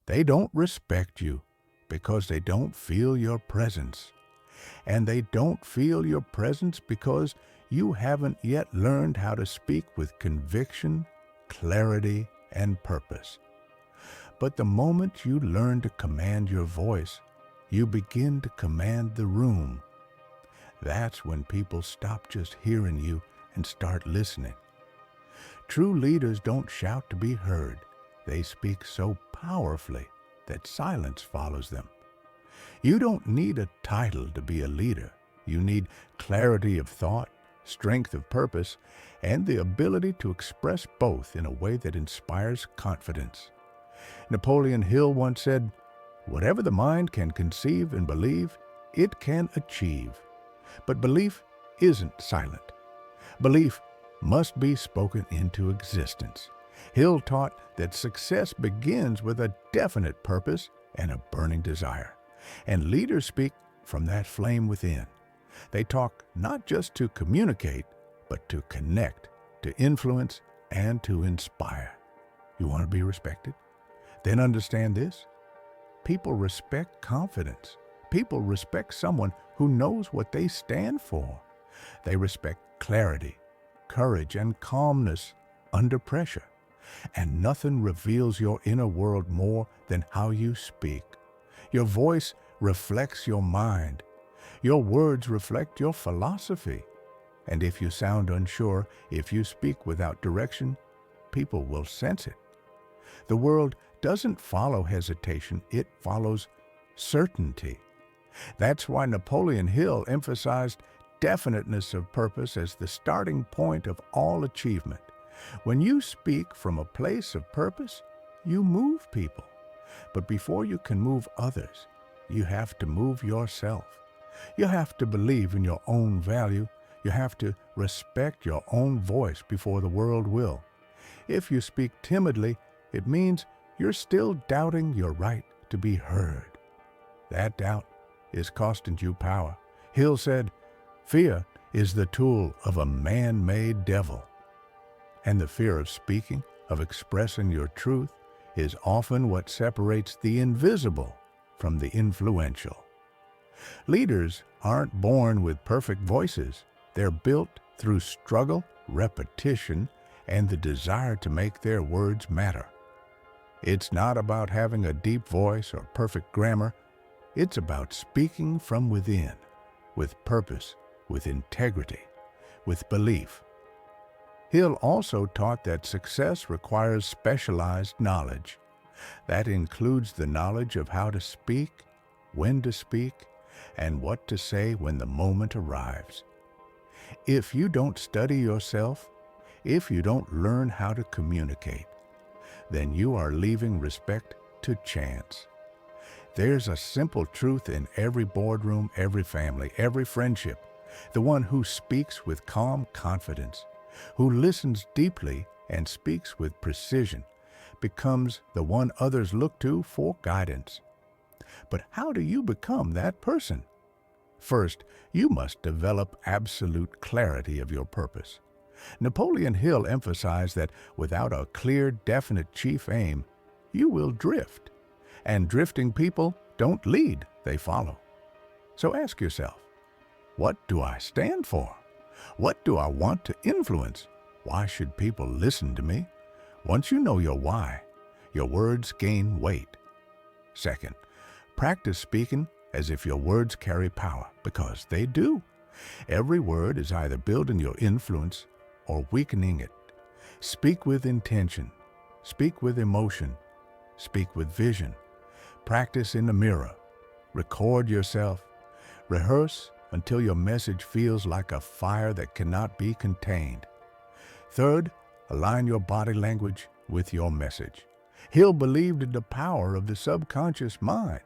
They don't respect you because they don't feel your presence. And they don't feel your presence because you haven't yet learned how to speak with conviction, clarity, and purpose. But the moment you learn to command your voice, you begin to command the room. That's when people stop just hearing you and start listening. True leaders don't shout to be heard. They speak so powerfully that silence follows them. You don't need a title to be a leader. You need clarity of thought, strength of purpose, and the ability to express both in a way that inspires confidence. Napoleon Hill once said, "Whatever the mind can conceive and believe, it can achieve." But belief isn't silent. Belief must be spoken into existence. Hill taught that success begins with a definite purpose and a burning desire. And leaders speak from that flame within. They talk not just to communicate, but to connect, to influence, and to inspire. You want to be respected? Then understand this. People respect confidence. People respect someone who knows what they stand for. They respect clarity, courage, and calmness under pressure. And nothing reveals your inner world more than how you speak. Your voice reflects your mind. Your words reflect your philosophy. And if you sound unsure, if you speak without direction, people will sense it. The world doesn't follow hesitation, it follows certainty. That's why Napoleon Hill emphasized definiteness of purpose as the starting point of all achievement. When you speak from a place of purpose, you move people. But before you can move others, you have to move yourself. You have to believe in your own value. You have to respect your own voice before the world will. If you speak timidly, it means you're still doubting your right to be heard. That doubt is costing you power. Hill said, "Fear is the tool of a man-made devil." And the fear of speaking, of expressing your truth, is often what separates the invisible from the influential. Leaders aren't born with perfect voices. They're built through struggle, repetition, and the desire to make their words matter. It's not about having a deep voice or perfect grammar. It's about speaking from within, with purpose, with integrity, with belief. Hill also taught that success requires specialized knowledge. That includes the knowledge of how to speak, when to speak, and what to say when the moment arrives. If you don't study yourself, if you don't learn how to communicate, then you are leaving respect to chance. There's a simple truth in every boardroom, every family, every friendship. The one who speaks with calm confidence, who listens deeply and speaks with precision, becomes the one others look to for guidance. But how do you become that person? First, you must develop absolute clarity of your purpose. Napoleon Hill emphasized that without a clear, definite chief aim, you will drift. And drifting people don't lead, they follow. So ask yourself, what do I stand for? What do I want to influence? Why should people listen to me? Once you know your why, your words gain weight. Second, practice speaking as if your words carry power, because they do. Every word is either building your influence or weakening it. Speak with intention. Speak with emotion. Speak with vision. Practice in the mirror. Record yourself. Rehearse until your message feels like a fire that cannot be contained. Third, align your body language with your message. Hill believed in the power of the subconscious mind.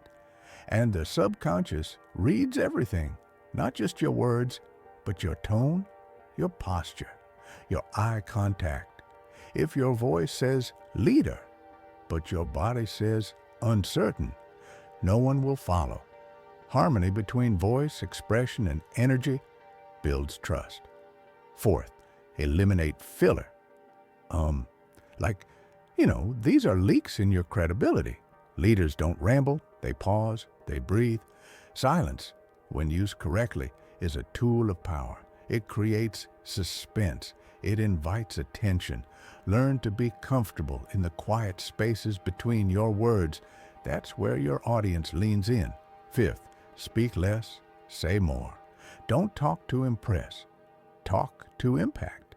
And the subconscious reads everything, not just your words, but your tone, your posture, your eye contact. If your voice says leader, but your body says uncertain, no one will follow. Harmony between voice, expression, and energy builds trust. Fourth, eliminate filler. These are leaks in your credibility. Leaders don't ramble, they pause, they breathe. Silence, when used correctly, is a tool of power. It creates suspense. It invites attention. Learn to be comfortable in the quiet spaces between your words. That's where your audience leans in. Fifth, speak less, say more. Don't talk to impress. Talk to impact.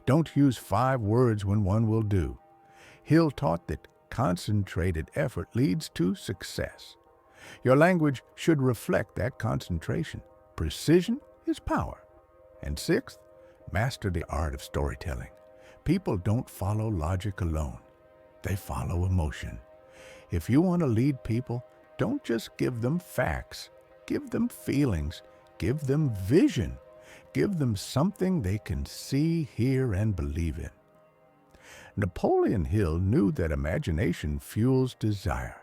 Don't use 5 words when one will do. Hill taught that concentrated effort leads to success. Your language should reflect that concentration. Precision is power. And sixth, master the art of storytelling. People don't follow logic alone. They follow emotion. If you want to lead people, don't just give them facts. Give them feelings. Give them vision. Give them something they can see, hear, and believe in. Napoleon Hill knew that imagination fuels desire.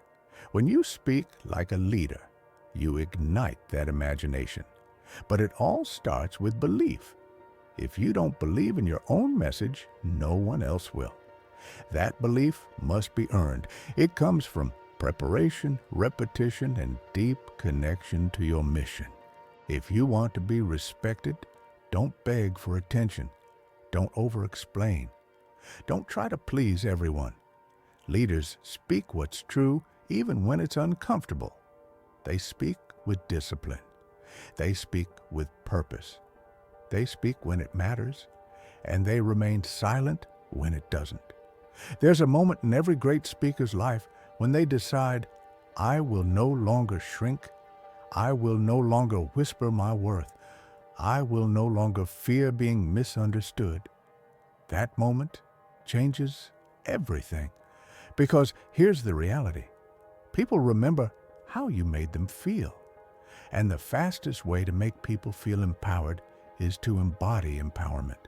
When you speak like a leader, you ignite that imagination. But it all starts with belief. If you don't believe in your own message, no one else will. That belief must be earned. It comes from preparation, repetition, and deep connection to your mission. If you want to be respected, don't beg for attention. Don't over-explain. Don't try to please everyone. Leaders speak what's true even when it's uncomfortable. They speak with discipline. They speak with purpose. They speak when it matters, and they remain silent when it doesn't. There's a moment in every great speaker's life when they decide, I will no longer shrink. I will no longer whisper my worth. I will no longer fear being misunderstood. That moment changes everything. Because here's the reality. People remember how you made them feel. And the fastest way to make people feel empowered is to embody empowerment.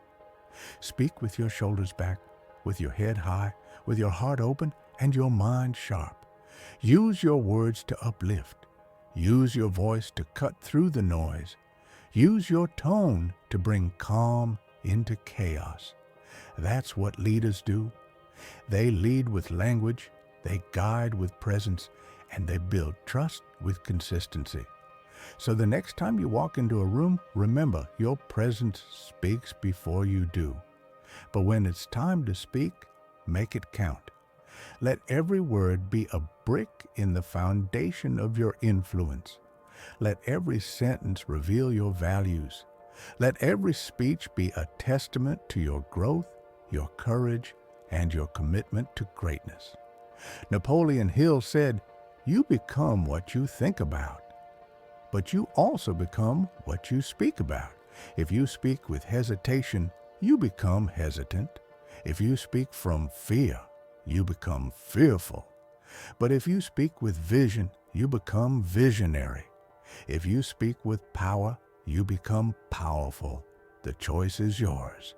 Speak with your shoulders back, with your head high, with your heart open, and your mind sharp. Use your words to uplift. Use your voice to cut through the noise. Use your tone to bring calm into chaos. That's what leaders do. They lead with language, they guide with presence, and they build trust with consistency. So the next time you walk into a room, remember your presence speaks before you do. But when it's time to speak, make it count. Let every word be a brick in the foundation of your influence. Let every sentence reveal your values. Let every speech be a testament to your growth, your courage, and your commitment to greatness. Napoleon Hill said, "You become what you think about, but you also become what you speak about." If you speak with hesitation, you become hesitant. If you speak from fear, you become fearful. But if you speak with vision, you become visionary. If you speak with power, you become powerful. The choice is yours.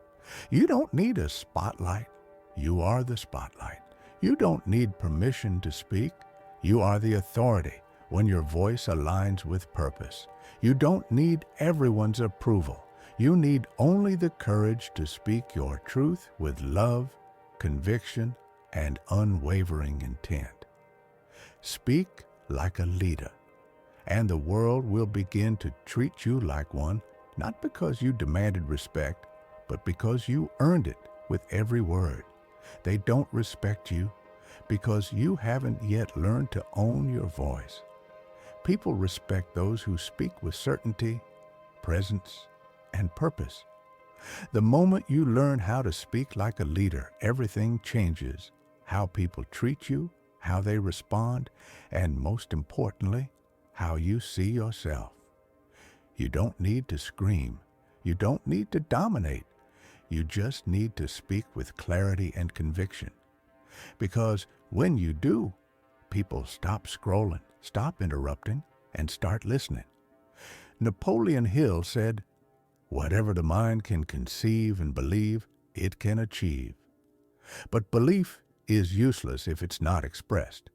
You don't need a spotlight. You are the spotlight. You don't need permission to speak. You are the authority when your voice aligns with purpose. You don't need everyone's approval. You need only the courage to speak your truth with love, conviction, and unwavering intent. Speak like a leader, and the world will begin to treat you like one, not because you demanded respect, but because you earned it with every word. They don't respect you because you haven't yet learned to own your voice. People respect those who speak with certainty, presence, and purpose. The moment you learn how to speak like a leader, everything changes. How people treat you, how they respond, and most importantly, how you see yourself. You don't need to scream. You don't need to dominate. You just need to speak with clarity and conviction. Because when you do, people stop scrolling, stop interrupting, and start listening. Napoleon Hill said, "Whatever the mind can conceive and believe, it can achieve." But belief is useless if it's not expressed.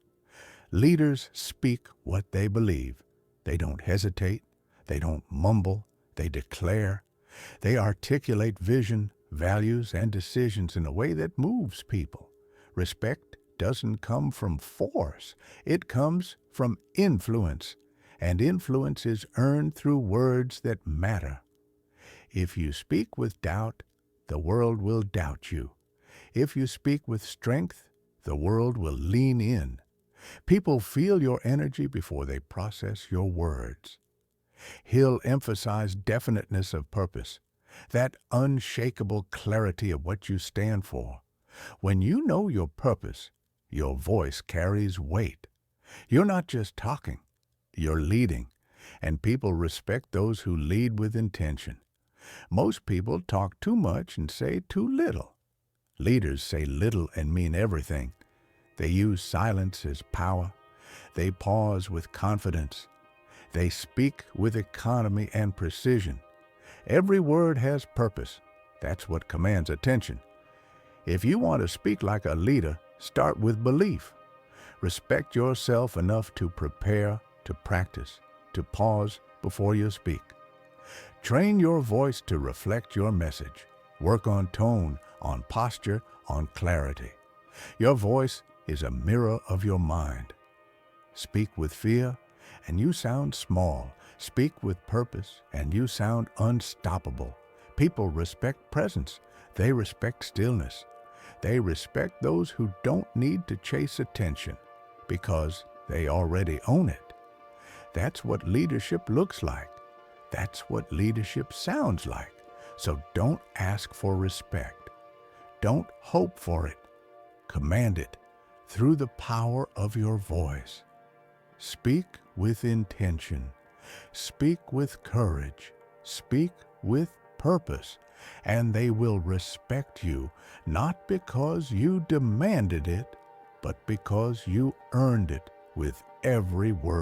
Leaders speak what they believe. They don't hesitate. They don't mumble. They declare. They articulate vision, values, and decisions in a way that moves people. Respect doesn't come from force. It comes from influence, and influence is earned through words that matter. If you speak with doubt, the world will doubt you. If you speak with strength, the world will lean in. People feel your energy before they process your words. Hill emphasized definiteness of purpose, that unshakable clarity of what you stand for. When you know your purpose, your voice carries weight. You're not just talking, you're leading, and people respect those who lead with intention. Most people talk too much and say too little. Leaders say little and mean everything. They use silence as power. They pause with confidence. They speak with economy and precision. Every word has purpose. That's what commands attention. If you want to speak like a leader, start with belief. Respect yourself enough to prepare, to practice, to pause before you speak. Train your voice to reflect your message. Work on tone, on posture, on clarity. Your voice is a mirror of your mind. Speak with fear, and you sound small. Speak with purpose, and you sound unstoppable. People respect presence. They respect stillness. They respect those who don't need to chase attention because they already own it. That's what leadership looks like. That's what leadership sounds like. So don't ask for respect. Don't hope for it. Command it through the power of your voice. Speak with intention. Speak with courage. Speak with purpose. And they will respect you, not because you demanded it, but because you earned it with every word.